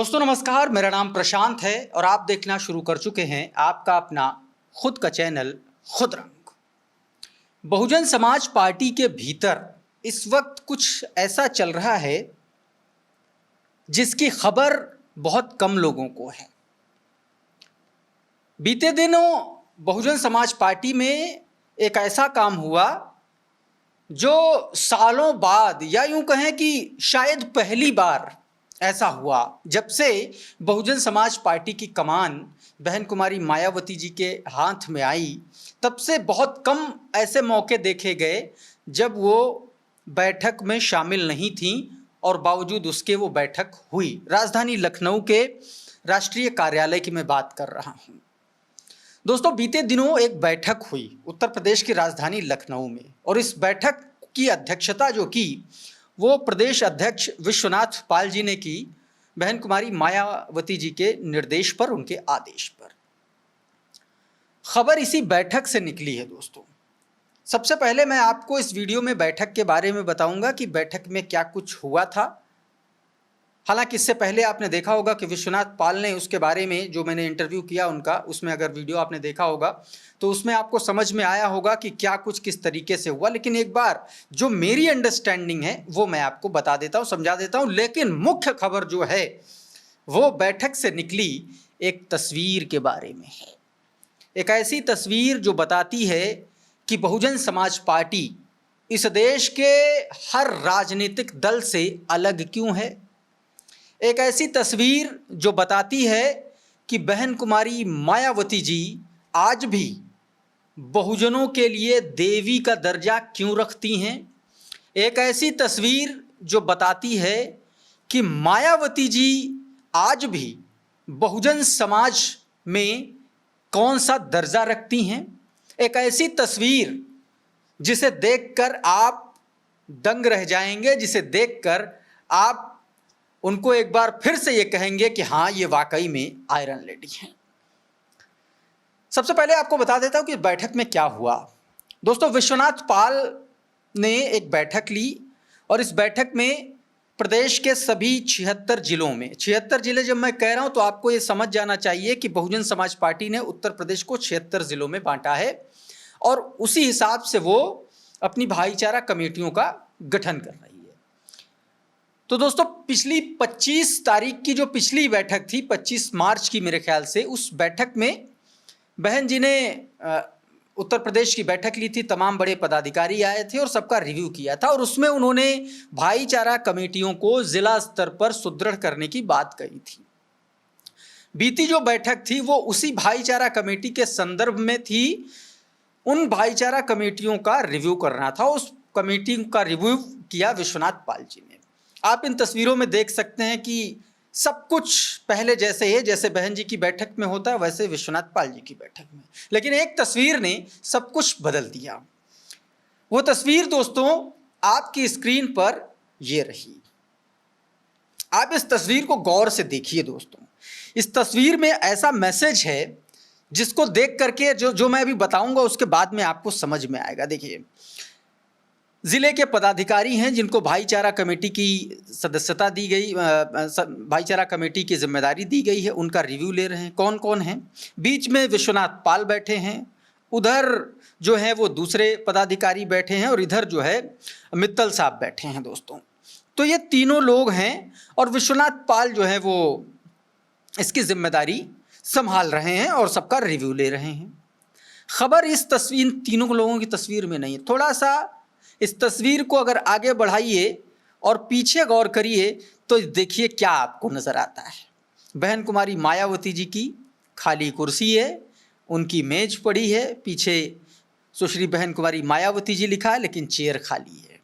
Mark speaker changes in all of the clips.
Speaker 1: दोस्तों नमस्कार, मेरा नाम प्रशांत है और आप देखना शुरू कर चुके हैं आपका अपना खुद का चैनल खुद रंग। बहुजन समाज पार्टी के भीतर इस वक्त कुछ ऐसा चल रहा है जिसकी खबर बहुत कम लोगों को है। बीते दिनों बहुजन समाज पार्टी में एक ऐसा काम हुआ जो सालों बाद या यूं कहें कि शायद पहली बार ऐसा हुआ जब से बहुजन समाज पार्टी की कमान बहन कुमारी मायावती जी के हाथ में आई। तब से बहुत कम ऐसे मौके देखे गए जब वो बैठक में शामिल नहीं थीं और बावजूद उसके वो बैठक हुई। राजधानी लखनऊ के राष्ट्रीय कार्यालय की मैं बात कर रहा हूँ। दोस्तों बीते दिनों एक बैठक हुई उत्तर प्रदेश की राजधानी लखनऊ में और इस बैठक की अध्यक्षता जो की वो प्रदेश अध्यक्ष विश्वनाथ पाल जी ने की, बहन कुमारी मायावती जी के निर्देश पर, उनके आदेश पर। खबर इसी बैठक से निकली है। दोस्तों सबसे पहले मैं आपको इस वीडियो में बैठक के बारे में बताऊंगा कि बैठक में क्या कुछ हुआ था। हालांकि इससे पहले आपने देखा होगा कि विश्वनाथ पाल ने उसके बारे में जो मैंने इंटरव्यू किया उनका, उसमें अगर वीडियो आपने देखा होगा तो उसमें आपको समझ में आया होगा कि क्या कुछ किस तरीके से हुआ। लेकिन एक बार जो मेरी अंडरस्टैंडिंग है वो मैं आपको बता देता हूँ, समझा देता हूँ। लेकिन मुख्य खबर जो है वो बैठक से निकली एक तस्वीर के बारे में है। एक ऐसी तस्वीर जो बताती है कि बहुजन समाज पार्टी इस देश के हर राजनीतिक दल से अलग क्यों है। एक ऐसी तस्वीर जो बताती है कि बहन कुमारी मायावती जी आज भी बहुजनों के लिए देवी का दर्जा क्यों रखती हैं। एक ऐसी तस्वीर जो बताती है कि मायावती जी आज भी बहुजन समाज में कौन सा दर्जा रखती हैं। एक ऐसी तस्वीर जिसे देखकर आप दंग रह जाएंगे, जिसे देखकर आप उनको एक बार फिर से ये कहेंगे कि हाँ ये वाकई में आयरन लेडी हैं। सबसे पहले आपको बता देता हूँ कि बैठक में क्या हुआ। दोस्तों विश्वनाथ पाल ने एक बैठक ली और इस बैठक में प्रदेश के सभी 76 जिलों में, 76 जिले जब मैं कह रहा हूँ तो आपको ये समझ जाना चाहिए कि बहुजन समाज पार्टी ने उत्तर प्रदेश को 76 जिलों में बांटा है और उसी हिसाब से वो अपनी भाईचारा कमेटियों का गठन कर रही है। तो दोस्तों पिछली 25 तारीख की जो पिछली बैठक थी, 25 मार्च की मेरे ख्याल से, उस बैठक में बहन जी ने उत्तर प्रदेश की बैठक ली थी। तमाम बड़े पदाधिकारी आए थे और सबका रिव्यू किया था और उसमें उन्होंने भाईचारा कमेटियों को जिला स्तर पर सुदृढ़ करने की बात कही थी। बीती जो बैठक थी वो उसी भाईचारा कमेटी के संदर्भ में थी। उन भाईचारा कमेटियों का रिव्यू करना था। उस कमेटी का रिव्यू किया विश्वनाथ पाल जी ने। आप इन तस्वीरों में देख सकते हैं कि सब कुछ पहले जैसे है, जैसे बहन जी की बैठक में होता है वैसे विश्वनाथ पाल जी की बैठक में। लेकिन एक तस्वीर ने सब कुछ बदल दिया। वो तस्वीर दोस्तों आपकी स्क्रीन पर ये रही। आप इस तस्वीर को गौर से देखिए। दोस्तों इस तस्वीर में ऐसा मैसेज है जिसको देख करके जो मैं अभी बताऊंगा उसके बाद में आपको समझ में आएगा। देखिए, जिले के पदाधिकारी हैं जिनको भाईचारा कमेटी की सदस्यता दी गई, भाईचारा कमेटी की जिम्मेदारी दी गई है, उनका रिव्यू ले रहे हैं। कौन कौन हैं? बीच में विश्वनाथ पाल बैठे हैं, उधर जो है वो दूसरे पदाधिकारी बैठे हैं और इधर जो है मित्तल साहब बैठे हैं। दोस्तों तो ये तीनों लोग हैं और विश्वनाथ पाल जो है वो इसकी जिम्मेदारी संभाल रहे हैं और सबका रिव्यू ले रहे हैं। खबर इस तस्वीर, तीनों लोगों की तस्वीर में नहीं है। थोड़ा सा इस तस्वीर को अगर आगे बढ़ाइए और पीछे गौर करिए तो देखिए क्या आपको नजर आता है। बहन कुमारी मायावती जी की खाली कुर्सी है, उनकी मेज पड़ी है, पीछे सुश्री बहन कुमारी मायावती जी लिखा है लेकिन चेयर खाली है।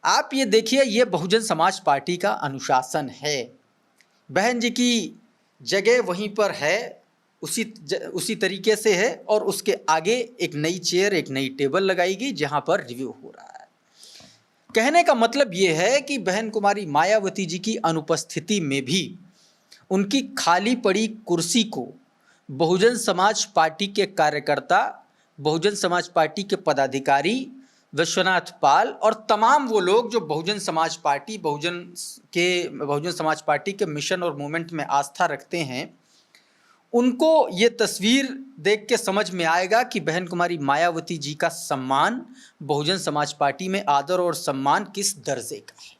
Speaker 1: आप ये देखिए, ये बहुजन समाज पार्टी का अनुशासन है। बहन जी की जगह वहीं पर है, उसी तरीके से है और उसके आगे एक नई चेयर, एक नई टेबल लगाई गई जहां पर रिव्यू हो रहा है। कहने का मतलब ये है कि बहन कुमारी मायावती जी की अनुपस्थिति में भी उनकी खाली पड़ी कुर्सी को बहुजन समाज पार्टी के कार्यकर्ता, बहुजन समाज पार्टी के पदाधिकारी विश्वनाथ पाल और तमाम वो लोग जो बहुजन समाज पार्टी के मिशन और मूवमेंट में आस्था रखते हैं, उनको ये तस्वीर देख के समझ में आएगा कि बहन कुमारी मायावती जी का सम्मान बहुजन समाज पार्टी में आदर और सम्मान किस दर्जे का है।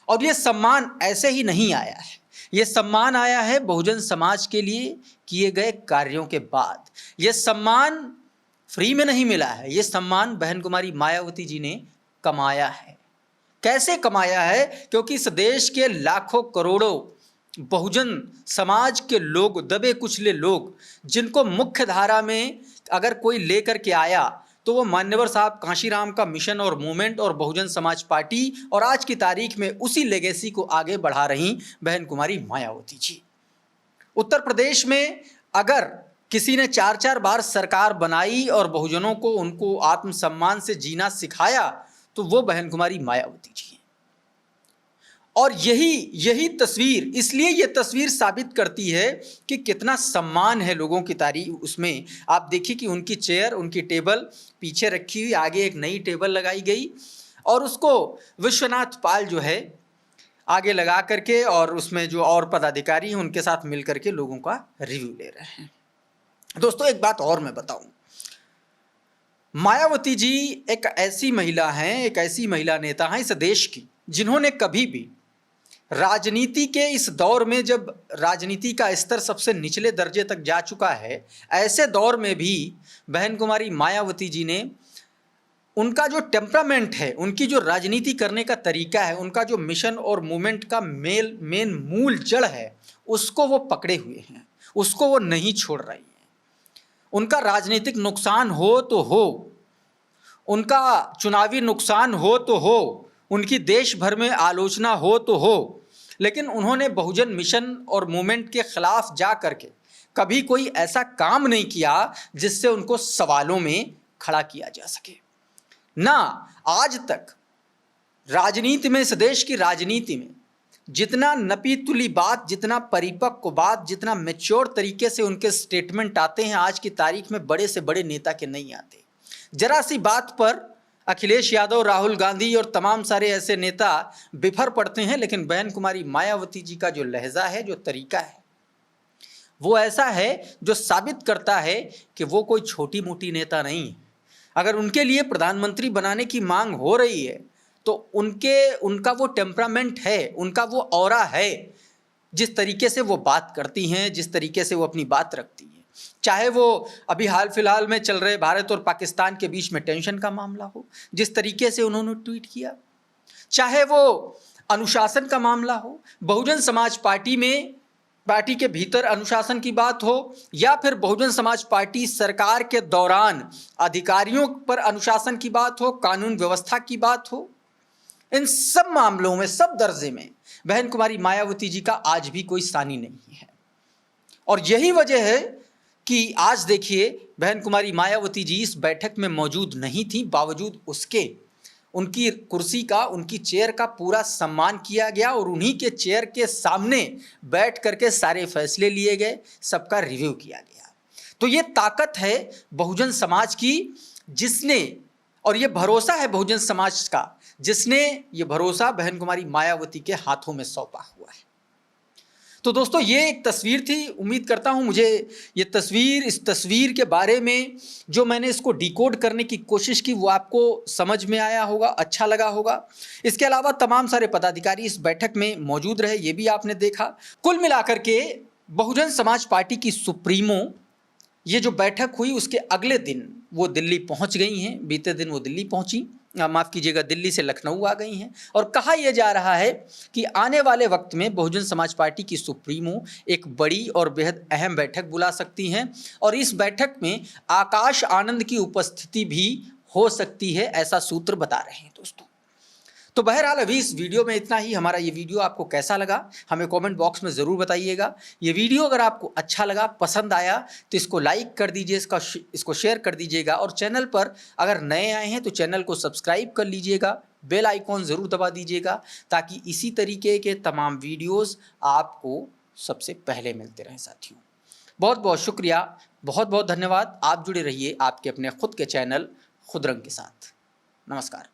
Speaker 1: और ये सम्मान ऐसे ही नहीं आया है, ये सम्मान आया है बहुजन समाज के लिए किए गए कार्यों के बाद। ये सम्मान फ्री में नहीं मिला है, ये सम्मान बहन कुमारी मायावती जी ने कमाया है। कैसे कमाया है? क्योंकि इस देश के लाखों करोड़ों बहुजन समाज के लोग, दबे कुचले लोग, जिनको मुख्य धारा में अगर कोई लेकर के आया तो वो मान्यवर साहब कांशीराम का मिशन और मूवमेंट और बहुजन समाज पार्टी, और आज की तारीख में उसी लेगेसी को आगे बढ़ा रही बहन कुमारी मायावती जी। उत्तर प्रदेश में अगर किसी ने 4-4 बार सरकार बनाई और बहुजनों को उनको आत्मसम्मान से जीना सिखाया तो वो बहन कुमारी मायावती जी हैं। और यही तस्वीर, इसलिए ये तस्वीर साबित करती है कि कितना सम्मान है लोगों की तारीफ उसमें। आप देखिए कि उनकी चेयर, उनकी टेबल पीछे रखी हुई, आगे एक नई टेबल लगाई गई और उसको विश्वनाथ पाल जो है आगे लगा करके, और उसमें जो और पदाधिकारी हैं उनके साथ मिल करके लोगों का रिव्यू ले रहे हैं। दोस्तों एक बात और मैं बताऊं, मायावती जी एक ऐसी महिला हैं, एक ऐसी महिला नेता हैं इस देश की, जिन्होंने कभी भी राजनीति के इस दौर में, जब राजनीति का स्तर सबसे निचले दर्जे तक जा चुका है, ऐसे दौर में भी बहन कुमारी मायावती जी ने उनका जो टेम्परामेंट है, उनकी जो राजनीति करने का तरीका है, उनका जो मिशन और मूवमेंट का मेन मूल जड़ है, उसको वो पकड़े हुए हैं, उसको वो नहीं छोड़ रही हैं। उनका राजनीतिक नुकसान हो तो हो, उनका चुनावी नुकसान हो तो हो, उनकी देश भर में आलोचना हो तो हो, लेकिन उन्होंने बहुजन मिशन और मूवमेंट के खिलाफ जा करके कभी कोई ऐसा काम नहीं किया जिससे उनको सवालों में खड़ा किया जा सके। ना आज तक राजनीति में, इस देश की राजनीति में जितना नपी तुली बात, जितना परिपक्व बात, जितना मैच्योर तरीके से उनके स्टेटमेंट आते हैं, आज की तारीख में बड़े से बड़े नेता के नहीं आते। जरा सी बात पर अखिलेश यादव, राहुल गांधी और तमाम सारे ऐसे नेता बिफर पड़ते हैं, लेकिन बहन कुमारी मायावती जी का जो लहजा है, जो तरीका है, वो ऐसा है जो साबित करता है कि वो कोई छोटी मोटी नेता नहीं है। अगर उनके लिए प्रधानमंत्री बनाने की मांग हो रही है तो उनका वो टेम्परामेंट है, उनका वो ऑरा है, जिस तरीके से वो बात करती हैं, जिस तरीके से वो अपनी बात रखती हैं। चाहे वो अभी हाल फिलहाल में चल रहे भारत और पाकिस्तान के बीच में टेंशन का मामला हो, जिस तरीके से उन्होंने ट्वीट किया, चाहे वो अनुशासन का मामला हो, बहुजन समाज पार्टी के भीतर अनुशासन की बात हो, या फिर बहुजन समाज पार्टी सरकार के दौरान अधिकारियों पर अनुशासन की बात हो, कानून व्यवस्था की बात हो, इन सब मामलों में, सब दर्जे में बहन कुमारी मायावती जी का आज भी कोई सानी नहीं है। और यही वजह है कि आज देखिए बहन कुमारी मायावती जी इस बैठक में मौजूद नहीं थी, बावजूद उसके उनकी कुर्सी का, उनकी चेयर का पूरा सम्मान किया गया और उन्हीं के चेयर के सामने बैठ करके सारे फैसले लिए गए, सबका रिव्यू किया गया। तो ये ताकत है बहुजन समाज की, जिसने, और ये भरोसा है बहुजन समाज का, जिसने ये भरोसा बहन कुमारी मायावती के हाथों में सौंपा हुआ है। तो दोस्तों ये एक तस्वीर थी, उम्मीद करता हूँ मुझे ये तस्वीर, इस तस्वीर के बारे में जो मैंने इसको डिकोड करने की कोशिश की वो आपको समझ में आया होगा, अच्छा लगा होगा। इसके अलावा तमाम सारे पदाधिकारी इस बैठक में मौजूद रहे, ये भी आपने देखा। कुल मिलाकर के बहुजन समाज पार्टी की सुप्रीमो, ये जो बैठक हुई उसके अगले दिन वो दिल्ली पहुँच गई हैं, बीते दिन वो दिल्ली पहुँची, माफ़ कीजिएगा दिल्ली से लखनऊ आ गई हैं। और कहा यह जा रहा है कि आने वाले वक्त में बहुजन समाज पार्टी की सुप्रीमो एक बड़ी और बेहद अहम बैठक बुला सकती हैं, और इस बैठक में आकाश आनंद की उपस्थिति भी हो सकती है, ऐसा सूत्र बता रहे हैं दोस्तों। तो बहरहाल अभी इस वीडियो में इतना ही। हमारा ये वीडियो आपको कैसा लगा हमें कमेंट बॉक्स में ज़रूर बताइएगा। ये वीडियो अगर आपको अच्छा लगा, पसंद आया, तो इसको लाइक कर दीजिए, इसको शेयर कर दीजिएगा, और चैनल पर अगर नए आए हैं तो चैनल को सब्सक्राइब कर लीजिएगा, बेल आइकॉन ज़रूर दबा दीजिएगा, ताकि इसी तरीके के तमाम वीडियोज़ आपको सबसे पहले मिलते रहें साथियों। बहुत बहुत शुक्रिया, बहुत बहुत धन्यवाद। आप जुड़े रहिए आपके अपने खुद के चैनल खुदरंग के साथ। नमस्कार।